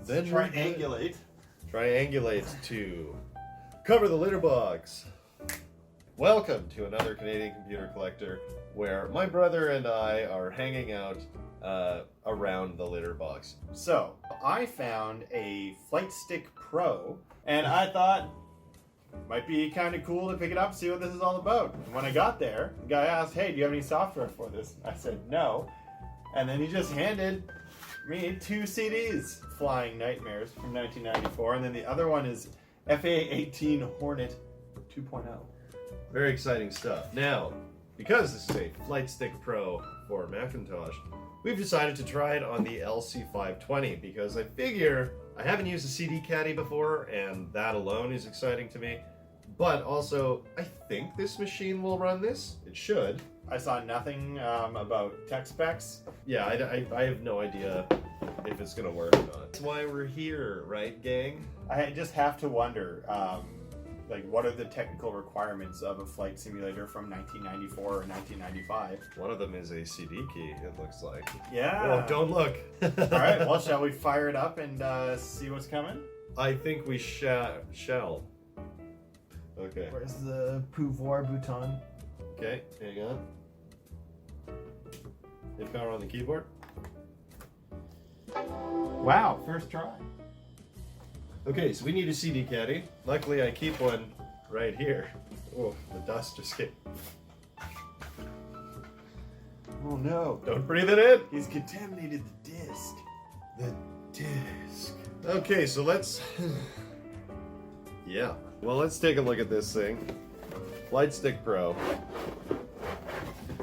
Then triangulate. Triangulate to cover the litter box. Welcome to another Canadian Computer Collector, where my brother and I are hanging out around the litter box. So, I found a Flightstick Pro, and I thought it might be kind of cool to pick it up, see what this is all about. And when I got there, the guy asked, "Hey, do you have any software for this?" I said, "No." And then he just handed me 2 CDs, Flying Nightmares from 1994, and then the other one is FA-18 Hornet 2.0. Very exciting stuff. Now, because this is a Flightstick Pro for Macintosh, we've decided to try it on the LC520 because I figure I haven't used a CD caddy before, and that alone is exciting to me. But also, I think this machine will run this. It should. I saw nothing about tech specs. Yeah, I have no idea if it's going to work or not. That's why we're here, right, gang? I just have to wonder, like, what are the technical requirements of a flight simulator from 1994 or 1995? One of them is a CD key, it looks like. Yeah. Oh, don't look. All right, well, shall we fire it up and see what's coming? I think we shall. Okay. Where's the pouvoir bouton? Okay, hang on. Hit power on the keyboard. Wow, first try. Okay, so we need a CD caddy. Luckily, I keep one right here. Oh, the dust just hit. Oh no. Don't breathe it in. He's contaminated the disc. The disc. Okay, so let's... yeah. Well, let's take a look at this thing. Flightstick Pro.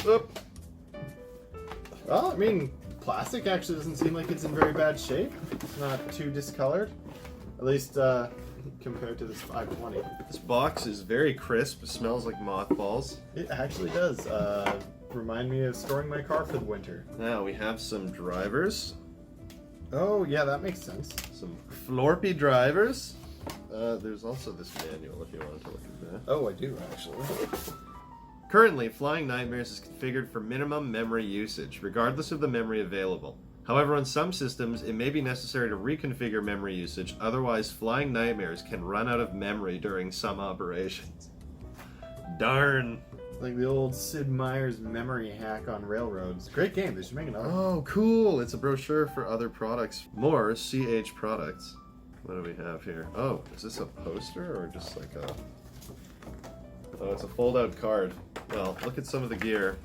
Oop. Well, I mean, plastic actually doesn't seem like it's in very bad shape. It's not too discolored. At least compared to this 520. This box is very crisp. It smells like mothballs. It actually does remind me of storing my car for the winter. Now we have some drivers. Oh, yeah, that makes sense. Some Florpy drivers. There's also this manual if you wanted to look at that. Oh, I do, actually. Currently, Flying Nightmares is configured for minimum memory usage, regardless of the memory available. However, on some systems, it may be necessary to reconfigure memory usage, otherwise Flying Nightmares can run out of memory during some operations. Darn. Like the old Sid Meier's memory hack on railroads. Great game, they should make another. Oh, cool! It's a brochure for other products. More CH products. What do we have here? Oh, is this a poster or just like a... Oh, it's a fold-out card. Well, look at some of the gear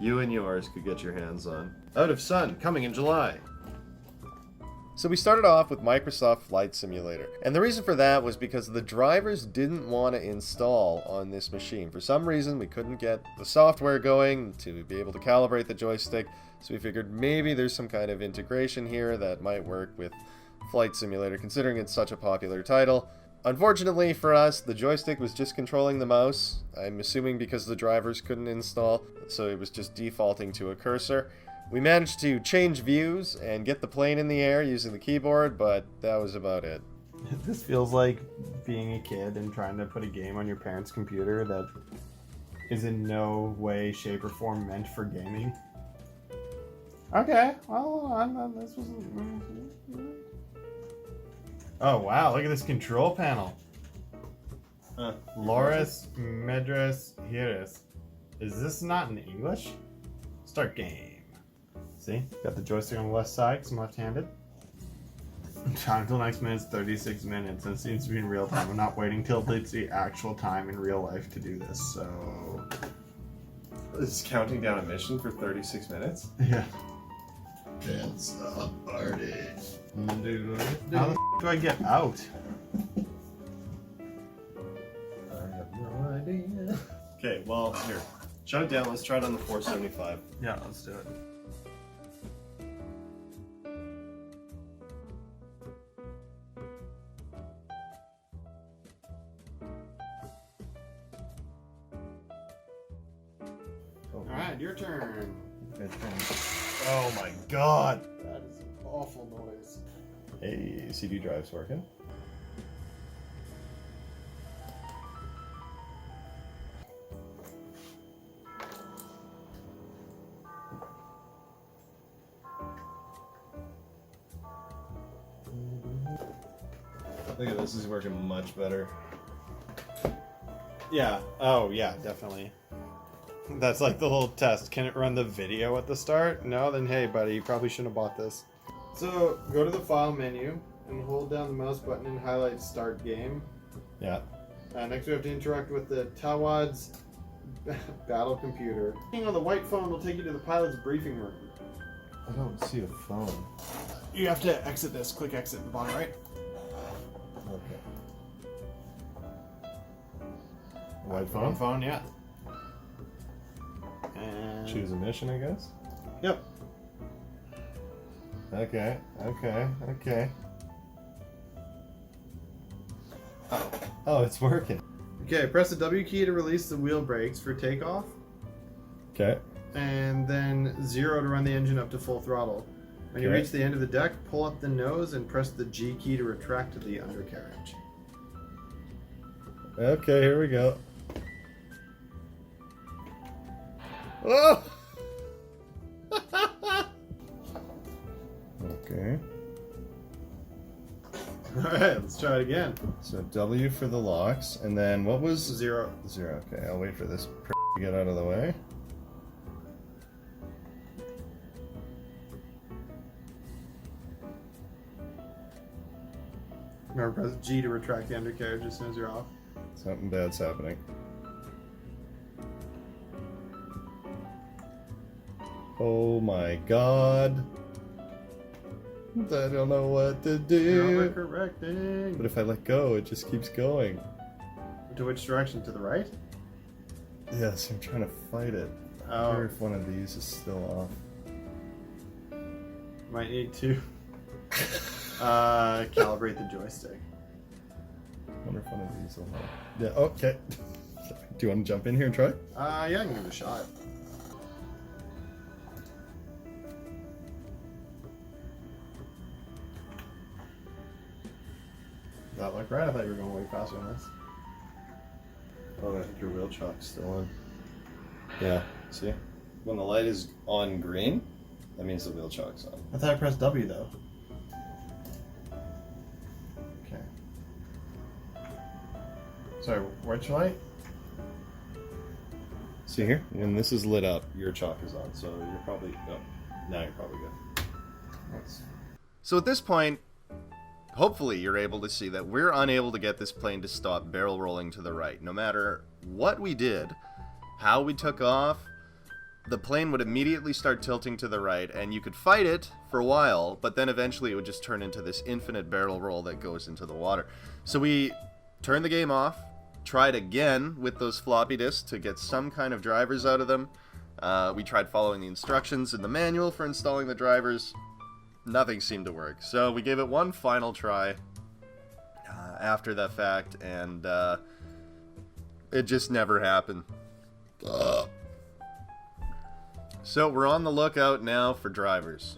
you and yours could get your hands on. Out of Sun, coming in July. So we started off with Microsoft Flight Simulator. And the reason for that was because the drivers didn't want to install on this machine. For some reason, we couldn't get the software going to be able to calibrate the joystick. So we figured maybe there's some kind of integration here that might work with Flight Simulator, considering it's such a popular title. Unfortunately for us, the joystick was just controlling the mouse. I'm assuming because the drivers couldn't install, so it was just defaulting to a cursor. We managed to change views and get the plane in the air using the keyboard, but that was about it. This feels like being a kid and trying to put a game on your parents' computer that is in no way, shape, or form meant for gaming. Okay, well, this was... Oh wow, look at this control panel. Loris Medras Hiris. Is this not in English? Start game. See? Got the joystick on the left side because I'm left-handed. Time till next minute's 36 minutes, and it seems to be in real time. I'm not waiting till it's the actual time in real life to do this, so... This is counting down a mission for 36 minutes? Yeah. That's a party. How the do I get out? I have no idea. Okay, well, here. Shut it down. Let's try it on the 475. Yeah, let's do it. Alright, your turn. Oh my god! That is an awful noise. Hey, CD drive's working. Look at this, is working much better. Yeah. Oh, yeah, definitely. That's like the whole test. Can it run the video at the start? No? Then hey, buddy, you probably shouldn't have bought this. So, go to the File menu and hold down the mouse button and highlight Start Game. Yeah. Next, we have to interact with the Tawad's battle computer. Clicking on the white phone will take you to the pilot's briefing room. I don't see a phone. You have to exit this. Click exit at the bottom right. Okay. White phone? Phone, yeah. And Choose a mission, I guess? Yep. Okay. Oh, it's working. Okay, press the W key to release the wheel brakes for takeoff, Okay. and then 0 to run the engine up to full throttle. When you Okay. reach the end of the deck, pull up the nose and press the G key to retract the undercarriage. Okay, here we go. Oh! Okay. Alright, let's try it again. So W for the locks, and then what was 0. 0? Okay, I'll wait for this to get out of the way. Remember, press G to retract the undercarriage as soon as you're off. Something bad's happening. Oh my god. I don't know what to do. Correcting. But if I let go, it just keeps going. To which direction? To the right? Yes, I'm trying to fight it. I Oh. wonder if one of these is still off. Might need to calibrate the joystick. I wonder if one of these will help. Yeah, okay. Do you want to jump in here and try? Yeah, I can give it a shot. That looked right. I thought you were going way faster than this. Oh, I think your wheel chock's still on. Yeah, see? When the light is on green, that means the wheel chock's on. I thought I pressed W though. Okay. Sorry, which light? See here? When this is lit up, your chalk is on, so you're probably... No, now you're probably good. Nice. So at this point, hopefully you're able to see that we're unable to get this plane to stop barrel rolling to the right. No matter what we did, how we took off, the plane would immediately start tilting to the right, and you could fight it for a while, but then eventually it would just turn into this infinite barrel roll that goes into the water. So we turned the game off, tried again with those floppy disks to get some kind of drivers out of them. We tried following the instructions in the manual for installing the drivers. Nothing seemed to work. So we gave it one final try after that fact, and it just never happened. So we're on the lookout now for drivers.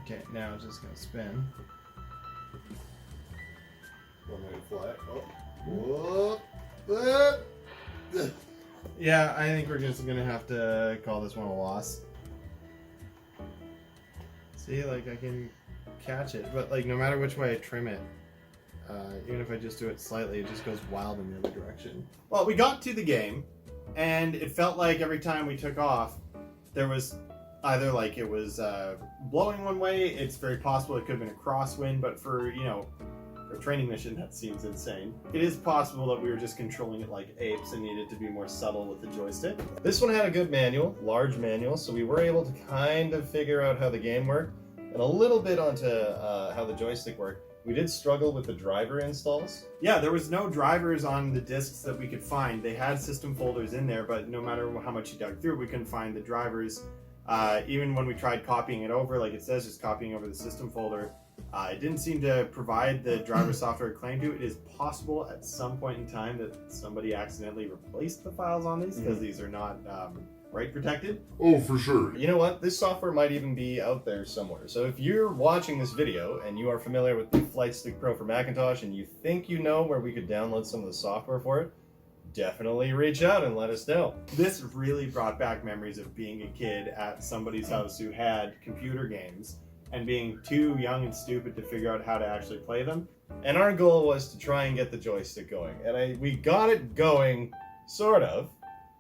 Okay, now it's just gonna spin. Want me to fly? Oh. Whoop. Yeah, I think we're just gonna have to call this one a loss. See, like I can catch it, but like no matter which way I trim it, even if I just do it slightly, it just goes wild in the other direction. Well, we got to the game, and it felt like every time we took off, there was either like it was blowing one way. It's very possible it could have been a crosswind, but for a training mission, that seems insane. It is possible that we were just controlling it like apes and needed to be more subtle with the joystick. This one had a good manual, large manual, so we were able to kind of figure out how the game worked, and a little bit onto how the joystick worked. We did struggle with the driver installs. Yeah, there was no drivers on the discs that we could find. They had system folders in there, but no matter how much you dug through, we couldn't find the drivers. Even when we tried copying it over, like it says, just copying over the system folder, it didn't seem to provide the driver software claim to. It is possible at some point in time that somebody accidentally replaced the files on these, because these are not write protected. Oh, for sure. You know what? This software might even be out there somewhere. So if you're watching this video and you are familiar with the Flightstick Pro for Macintosh and you think you know where we could download some of the software for it, definitely reach out and let us know. This really brought back memories of being a kid at somebody's house who had computer games, and being too young and stupid to figure out how to actually play them. And our goal was to try and get the joystick going. And we got it going, sort of.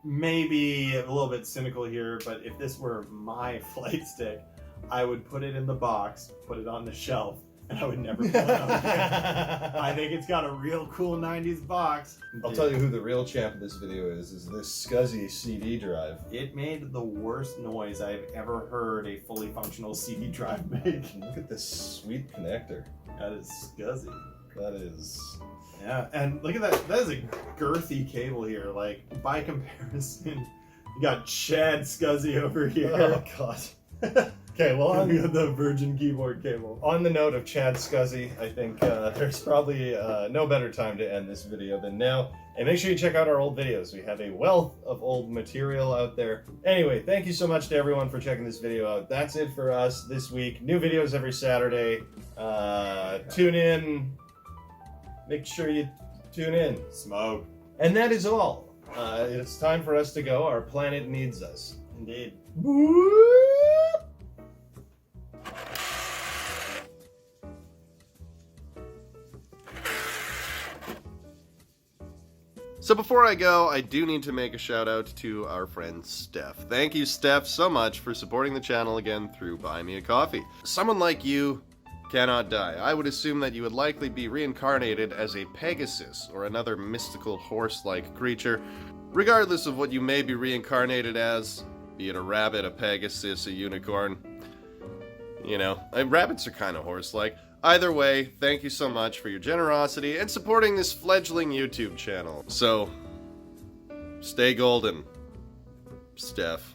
Maybe a little bit cynical here, but if this were my flight stick, I would put it in the box, put it on the shelf, and I would never pull it out again. I think it's got a real cool 90s box. I'll tell you who the real champ of this video is this SCSI CD drive. It made the worst noise I've ever heard a fully functional CD drive make. Look at this sweet connector. That is scuzzy. That is... Yeah, and look at that. That is a girthy cable here. Like, by comparison, you got Chad Scuzzy over here. Oh, God. Okay, well, We got the Virgin keyboard cable. on the note of Chad Scuzzy, I think there's probably no better time to end this video than now. And make sure you check out our old videos. We have a wealth of old material out there. Anyway, thank you so much to everyone for checking this video out. That's it for us this week. New videos every Saturday. Tune in. Make sure you tune in. Smoke. And that is all. It's time for us to go. Our planet needs us. Indeed. So before I go, I do need to make a shout out to our friend Steph. Thank you, Steph, so much for supporting the channel again through Buy Me a Coffee. Someone like you cannot die. I would assume that you would likely be reincarnated as a Pegasus or another mystical horse-like creature. Regardless of what you may be reincarnated as, be it a rabbit, a Pegasus, a unicorn. You know, rabbits are kind of horse-like. Either way, thank you so much for your generosity and supporting this fledgling YouTube channel. So, stay golden, Steph.